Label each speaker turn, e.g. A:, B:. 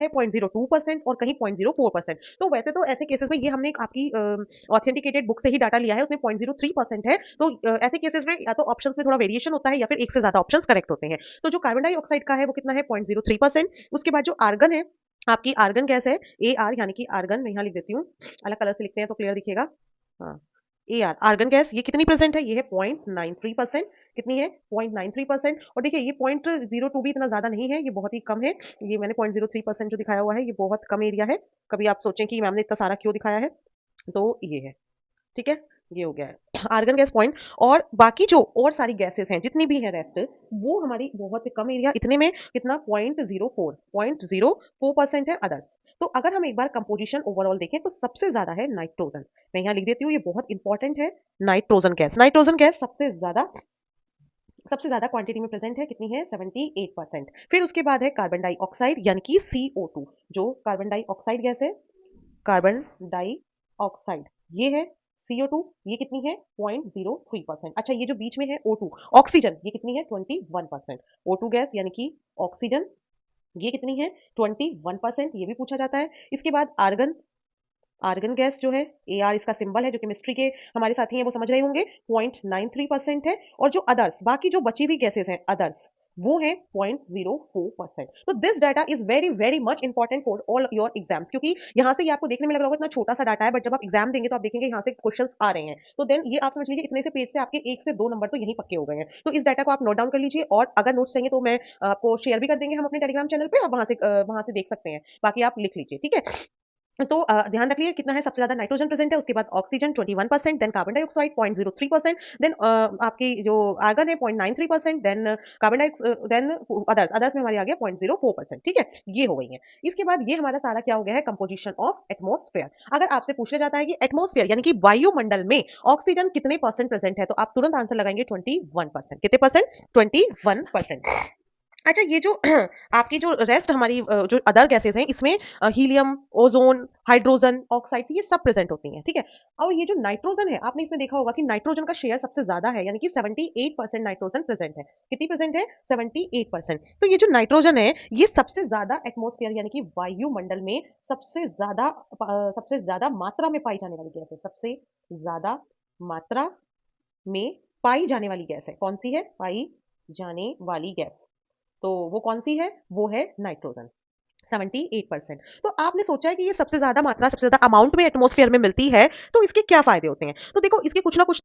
A: है 0.02% और कहीं 0.04%। तो वैसे तो ऐसे केसेस में ये हमने आपकी ऑथेंटिकेटेड बुक से ही डाटा लिया है, उसमें 0.03% है। तो ऐसे केसेस में या तो ऑप्शंस में थोड़ा वेरिएशन होता है या फिर एक से ज्यादा ऑप्शंस करेक्ट होते हैं। तो जो कार्बन डाइऑक्साइड का है वो कितना है 0.03%। उसके बाद जो आर्गन है, आपकी आर्गन गैस है ए आर, यानी कि आर्गन मैं यहाँ लिख देती हूँ, अलग कलर से लिखते हैं तो क्लियर दिखेगा। हाँ, ए आर आर्गन गैस ये कितनी प्रेजेंट है, ये है 0.93%। कितनी है 0.93%। और देखिए ये 0.02 भी इतना ज्यादा नहीं है, ये बहुत ही कम है। ये मैंने 0.03% जो दिखाया हुआ है ये बहुत कम एरिया है। कभी आप सोचें कि मैम ने इतना सारा क्यों दिखाया है, तो ये है। ठीक है, ये हो गया है आर्गन गैस पॉइंट। और बाकी जो और सारी गैसेस हैं जितनी भी हैं रेस्ट, वो हमारी बहुत कम एरिया, इतने में कितना 0.04% है अदर्स। तो अगर हम एक बार कंपोजिशन ओवरऑल देखें तो सबसे ज्यादा है नाइट्रोजन। मैं यहाँ लिख देती हूँ, ये बहुत इंपॉर्टेंट है। नाइट्रोजन गैस, नाइट्रोजन गैस सबसे ज्यादा क्वांटिटी में प्रेजेंट है, कितनी है 78%। फिर उसके बाद है कार्बन डाइऑक्साइड यानी कि CO2। जो कार्बन डाइऑक्साइड गैस है, कार्बन डाइऑक्साइड ये है CO2, ये कितनी है 0.03%। अच्छा ये जो बीच में है O2 ऑक्सीजन, ये कितनी है 21%। O2 गैस यानी कि ऑक्सीजन, ये कितनी है 21%, ये भी पूछा जाता है। इसके बाद आर्गन, आर्गन गैस जो है ए आर इसका सिंबल है, जो केमिस्ट्री के हमारे साथी हैं वो समझ रहे होंगे, 0.93% है। और जो अदर्स, बाकी जो बची हुई गैसेस हैं अदर्स, वो है 0.04%। तो this data is very very much important for all your exams, क्योंकि यहाँ से ये आपको देखने में लग रहा होगा इतना छोटा सा डाटा है, बट जब आप एग्जाम देंगे तो आप देखेंगे यहाँ से क्वेश्चंस आ रहे हैं। तो देन ये आप समझ लीजिए इतने से पेज से आपके 1 से 2 नंबर तो यही पक्के हो गए हैं। तो इस डाटा को आप नोट डाउन कर लीजिए, और अगर नोट्स चाहिए तो मैं आपको शेयर भी कर देंगे हम अपने टेलीग्राम चैनल पे, आप वहां से देख सकते हैं। बाकी आप लिख लीजिए, ठीक है। तो ध्यान रखिए कितना है, सबसे ज्यादा नाइट्रोजन प्रेजेंट है, उसके बाद oxygen 21%, then carbon dioxide 0.03%, then आपकी जो आर्गन है 0.93%, then carbon dioxide, then others में हमारे आ गया 0.04%। ठीक है, ये हो गई है। इसके बाद ये हमारा सारा क्या हो गया है, कंपोजिशन ऑफ एटमॉस्फेयर। अगर आपसे पूछा जाता है कि एटमॉस्फेयर यानी कि वायुमंडल में ऑक्सीजन कितने परसेंट प्रेजेंट है, तो आप तुरंत आंसर लगाएंगे 21%। कितने परसेंट 21%। अच्छा ये जो आपकी जो रेस्ट हमारी जो अदर गैसेस हैं, इसमें हीलियम, ओजोन, हाइड्रोजन, ऑक्साइड्स ये सब प्रेजेंट होती हैं। ठीक है, और ये जो नाइट्रोजन है, आपने इसमें देखा होगा कि नाइट्रोजन का शेयर सबसे ज्यादा है, यानी कि 78% नाइट्रोजन प्रेजेंट है। कितनी प्रेजेंट है 78%। तो ये जो नाइट्रोजन है ये सबसे ज्यादा एटमॉस्फेयर यानी कि वायुमंडल में सबसे ज्यादा मात्रा में पाई जाने वाली गैस है। सबसे ज्यादा मात्रा में पाई जाने वाली गैस है, कौन सी है पाई जाने वाली गैस, तो वो कौन सी है, वो है नाइट्रोजन 78%। तो आपने सोचा है कि ये सबसे ज्यादा मात्रा, सबसे ज्यादा अमाउंट में एटमॉस्फेयर में मिलती है, तो इसके क्या फायदे होते हैं। तो देखो इसके कुछ ना कुछ